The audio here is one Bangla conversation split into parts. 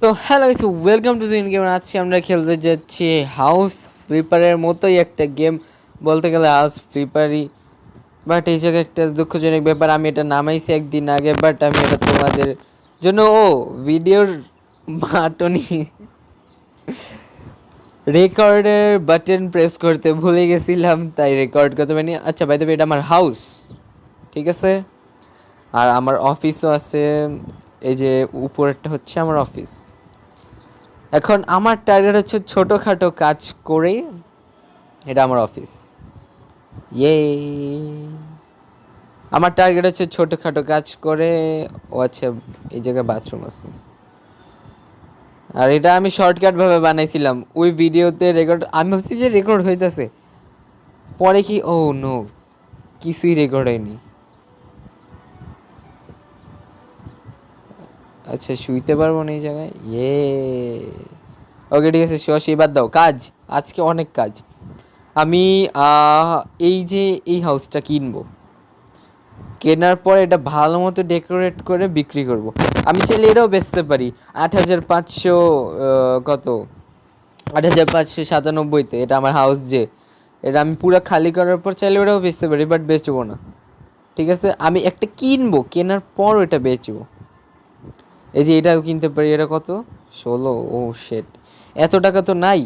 So hello guys, welcome to জিন গেম। আজকে আমরা খেলতে যাচ্ছি হাউস ফ্লিপারের মতোই একটা গেম, বলতে গেলে হাউস ফ্লিপারই। বাট এই জায়গায় একটা দুঃখজনক ব্যাপার, আমি এটা নামাইছি একদিন আগে, বাট আমি এটা তোমাদের জন্য ভিডিওর বাটনই রেকর্ডের বাটন প্রেস করতে ভুলে গেছিলাম, তাই রেকর্ড করতে পারিনি। আচ্ছা, বাই দ্য ওয়ে, এটা আমার হাউস, ঠিক আছে। আর আমার অফিসও আছে, এই যে উপরেরটা হচ্ছে আমার অফিস। এখন আমার টার্গেট হচ্ছে ছোটোখাটো কাজ করে এটা আমার অফিস। ইয়ে, আমার টার্গেট হচ্ছে ছোটোখাটো কাজ করে। ও আচ্ছা, এই জায়গায় বাথরুম আছে। আর এটা আমি শর্টকাট ভাবে বানাইছিলাম ওই ভিডিওতে রেকর্ড। আমি ভাবছি যে রেকর্ড হইতেছে, পরে কি ও নো, কিছুই রেকর্ড হয়নি। আচ্ছা, শুইতে পারবো না এই জায়গায়। ওকে ঠিক আছে, শোয়া বাদ দাও, কাজ আজকে অনেক কাজ। আমি এই যে এই হাউসটা কিনবো, কেনার পর এটা ভালো মতো ডেকোরেট করে বিক্রি করব। আমি চাইলে এটাও বেচতে পারি ৮৫০০, কত ৮৫৯৭তে। এটা আমার হাউস, যে এটা আমি পুরো খালি করার পর চাইলে ওটাও বেচতে পারি, বাট বেচবো না। ঠিক আছে, আমি একটা কিনবো, কেনার পর ওটা বেচবো। এই যে এটাও কিনতে পারি। এটা কত? ১৬। ও শেট, এত টাকা তো নাই।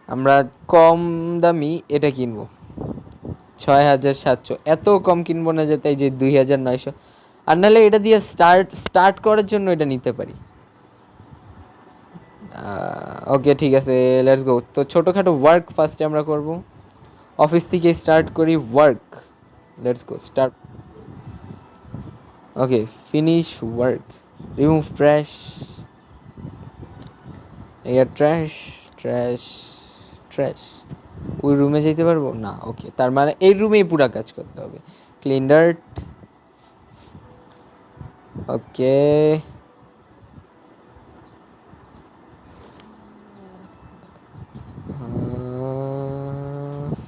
আমরা কম দামি এটা কিনবো ৬৭০০। এত কম কিনবো না, যে তাই যে ২৯০০। আর নাহলে এটা দিয়ে স্টার্ট করার জন্য এটা নিতে পারি। ওকে ঠিক আছে, লেটস গো। তো ছোটোখাটো ওয়ার্ক ফার্স্টে আমরা করব, অফিস থেকে স্টার্ট করি work. Let's go, start. Okay, finish work, remove trash, air trash, trash, trash. ওই রুমে যেতে পারবো না? ওকে, তার মানে এই রুমেই পুরা কাজ করতে হবে। Clean dirt, okay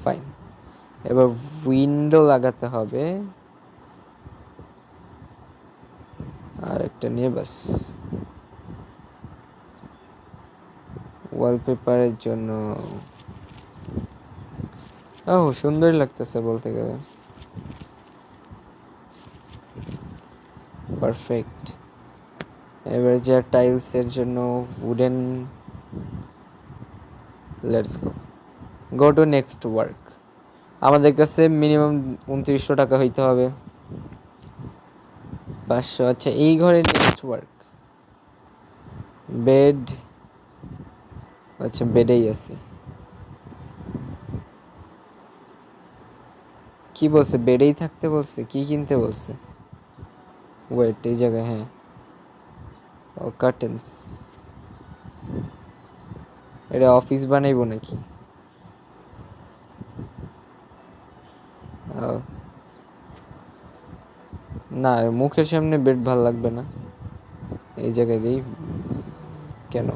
fine. এবার উইন্ডো লাগাতে হবে আর একটা নিয়ে, বাস। ওয়ালপেপারের জন্য সুন্দর লাগতেছে বলতে গেলে, পারফেক্ট। এবার যে টাইলসের জন্য wooden, let's go, go to next work. আমাদের কাছে মিনিমাম ২৯০০ টাকা হইতে হবে, ৫০০। আচ্ছা, এই ঘরে নেক্সট ওয়ার্ক, বেড। আচ্ছা, বেডেই আছে। কি বলছে? বেডেই থাকতে বলছে? কি কিনতে বলছে? ওয়েট, এই জায়গায়, হ্যাঁ, ও কার্টেন্স। এটা অফিস বানাইবো নাকি? না, মুখের সামনে বেড ভাল লাগবে না, এই জায়গায় দিই। কেন?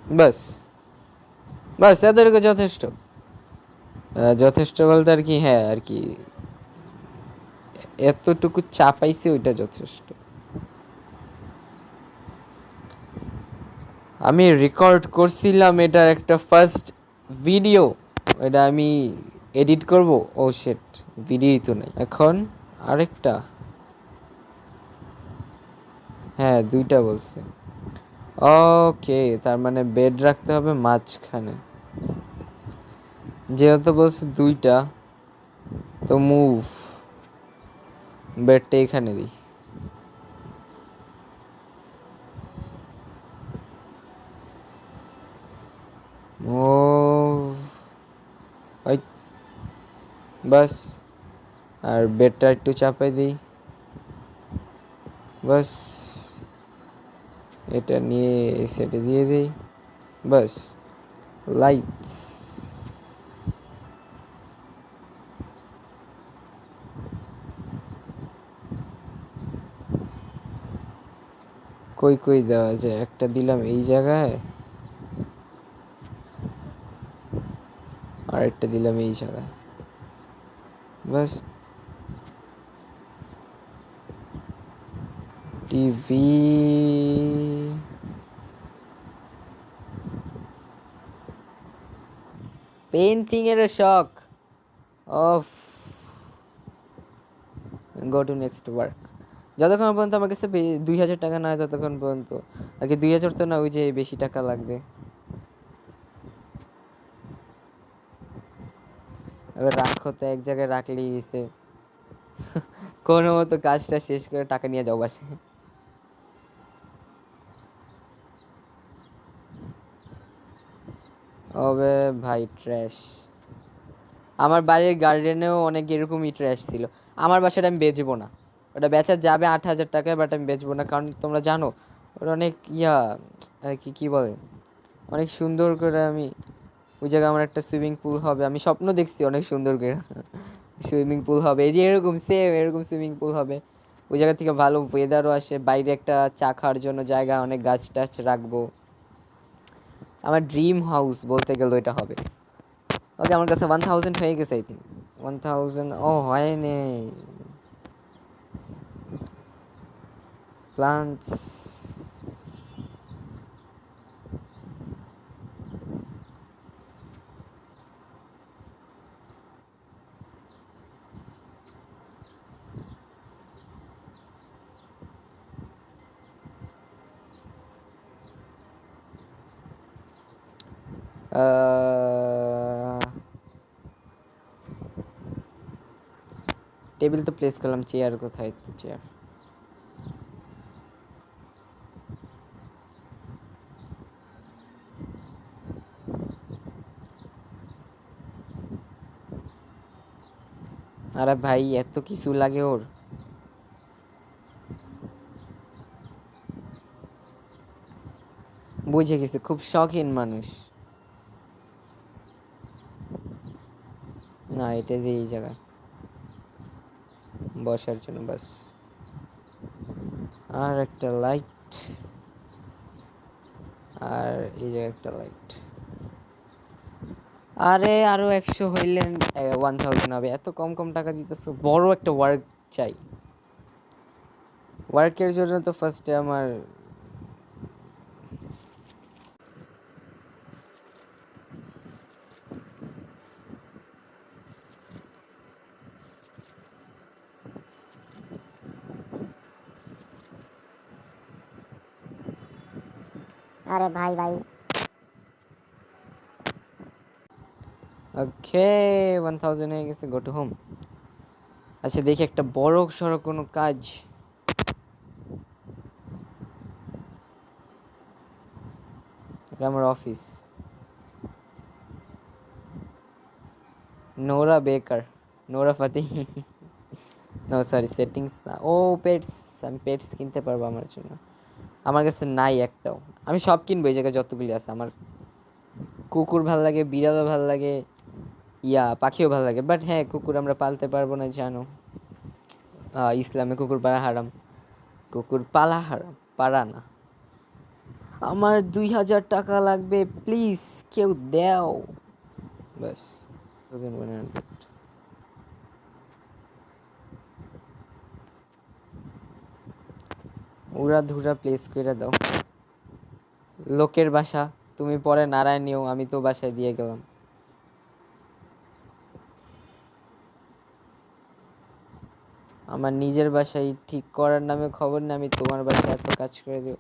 বাস, বাস এতটুকু যথেষ্ট। যথেষ্ট বলতে আর কি, হ্যাঁ আর কি, এতটুকু চাপাইছে ওইটা যথেষ্ট। আমি রেকর্ড করছিলাম এটার একটা ফার্স্ট ভিডিও, এটা আমি এডিট করব। ও শিট, ভিডিওই তো নাই এখন। আরেকটা, হ্যাঁ দুইটা বলছে। ওকে, তার মানে বেড রাখতে হবে মাঝখানে, যেহেতু বলছে দুইটা, তো মুভ বেডটা এখানে দিই। মুভ, বাস। আর বেডটা একটু চাপাই দিই, বাস। এটা নিয়ে এই সাইডে দিয়ে দিই, বাস। লাইটস, কই কই দেওয়া যায়? একটা দিলাম এই জায়গায়, আর একটা দিলাম এই জায়গায়, বাস। টিভি, পেন্টিং এর শখ। Of, go to next work. যতক্ষণ পর্যন্ত আমার কাছে 2,000 টাকা না হয় ততক্ষণ পর্যন্ত আর কি। 2,000 তো না, ওই যে বেশি টাকা লাগবে। এবার রাখো তো, এক জায়গায় রাখলেই এসে কোনো মতো কাজটা শেষ করে টাকা নিয়ে যাও বাসায়। ওবে ভাই ট্র্যাশ। আমার বাড়ির গার্ডেনেও অনেক এরকমই ট্র্যাশ ছিল। আমার বাসাটা আমি বেচবো না, ওটা বেচা যাবে 8,000 টাকায়, বাট আমি বেচবো না। কারণ তোমরা জানো ওটা অনেক আর কি কী বলে, অনেক সুন্দর করে আমি ওই জায়গায় আমার একটা সুইমিং পুল হবে। আমি স্বপ্ন দেখছি অনেক সুন্দর করে সুইমিং পুল হবে, এই যে এরকম সেম এরকম সুইমিং পুল হবে। ওই জায়গা থেকে ভালো ওয়েদারও আসে, বাইরে একটা চা খাওয়ার জন্য জায়গা, অনেক গাছ টাছ রাখবো। আমার ড্রিম হাউস বলতে গেলে এটা হবে। ওকে, আমার কাছে 1,000 হয়ে গেছে আই থিঙ্ক। 1,000 ও হয়নি। প্লান্টস, টেবিল তো প্লেস করলাম, চেয়ার কোথায়? তো চেয়ার, আরে ভাই এত কিছু লাগে ওর। বুঝে গেছি, খুব শখিন মানুষ। না, এটা দিয়ে এই জায়গায় বসার জন্য বাস। আর একটা লাইট, আর এই জায়গায় একটা লাইট। আরে আরো 100 হইলেন 1,000 হবে। এত কম কম টাকা দিতেছো, বড় একটা ওয়ার্ক চাই। ওয়ার্কের জন্য তো ফার্স্টে আমার अरे भाई भाई ওকে 1,000 হয়ে গেছে। Go to home. আচ্ছা দেখি একটা বড় সড়ো কোনো কাজ। এটা আমার office. Nora Baker, Nora Fatehi no sorry, settings না। ও পেটস, আমি পেটস কিনতে পারবো আমার জন্য। আমার কাছে নাই একটাও। আমি সব কিনবো এই জায়গায় যতগুলি আছে। আমার কুকুর ভাল লাগে, বিড়ালও ভাল লাগে, পাখিও ভাল লাগে। বাট হ্যাঁ, কুকুর আমরা পালতে পারবো না, জানো ইসলামে কুকুর পালা হারাম। কুকুর পালা হারাম, পারা না। আমার 2,000 টাকা লাগবে, প্লিজ কেউ দাও। ব্যাস 1,100। উড়া ধুরা প্লেস করে দাও। লোকের বাসা, তুমি পরে নারায়ণ নিও, আমি তো বাসায় দিয়ে গেলাম। আমার নিজের বাসায় ঠিক করার নামে খবর না, আমি তোমার বাসায় এত কাজ করে দেব।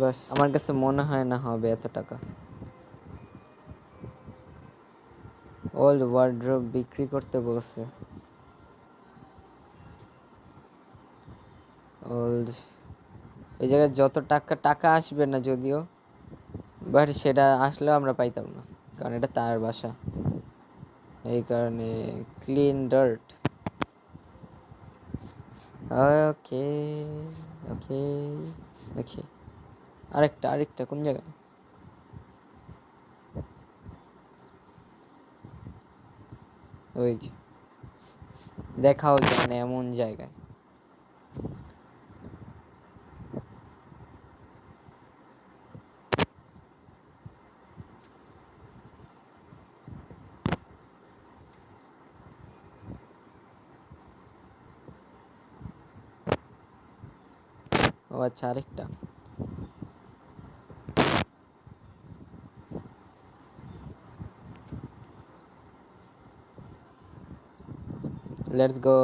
বাস, আমার কাছে মনে হয় না হবে এত টাকা। ওল্ড ওয়ার্ড্রোব বিক্রি করতে বলছে। ওল্ড, এই জায়গায় যত টাকা টাকা আসবে না যদিও, বাট সেটা আসলেও আমরা পাইতাম না, কারণ এটা তার বাসা। এই কারণে ক্লিন ডার্ট। ওকে ওকে ওকে, আরেকটা কোন জায়গায়? ওই যে দেখাও যায় না এমন জায়গায়। ও আচ্ছা, আরেকটা। Let's go.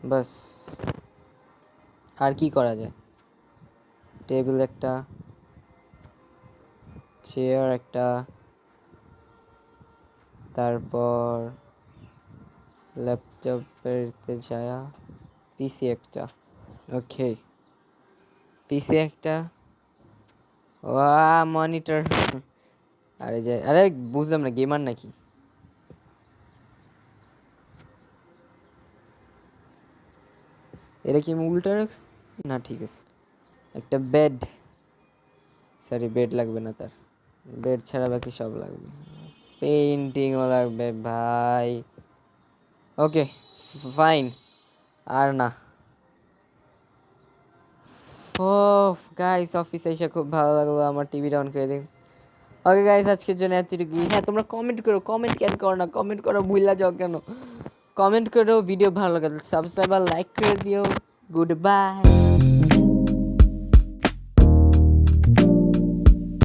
বাস, আর কি করা যায়? টেবিল একটা, চেয়ার একটা, তারপর ল্যাপটপের ছায়া, পিসি একটা। ওকে, পিসি একটা, ওয়া মনিটর। আরে যে, আরে বুঝলাম না, গেমার নাকি? এটা কি আমি উল্টা রাখছি? না ঠিক আছে। একটা বেড, সরি বেড লাগবে না তার, বেড ছাড়া বাকি সব লাগবে। পেইন্টিংও লাগবে ভাই। ওকে ফাইন, আর না। ও গাইস, অফিসে এসে খুব ভালো লাগলো, আমার টিভিটা অন করে দিই। ওকে গাইস, আজকের জন্য এতটুকুই। হ্যাঁ, তোমরা কমেন্ট করো, কমেন্ট কেন করো না? কমেন্ট করো, ভুইলা যাও কেন? কমেন্ট করো, ভিডিও ভালো লাগে সাবস্ক্রাইব আর লাইক করে দিও। Good bye.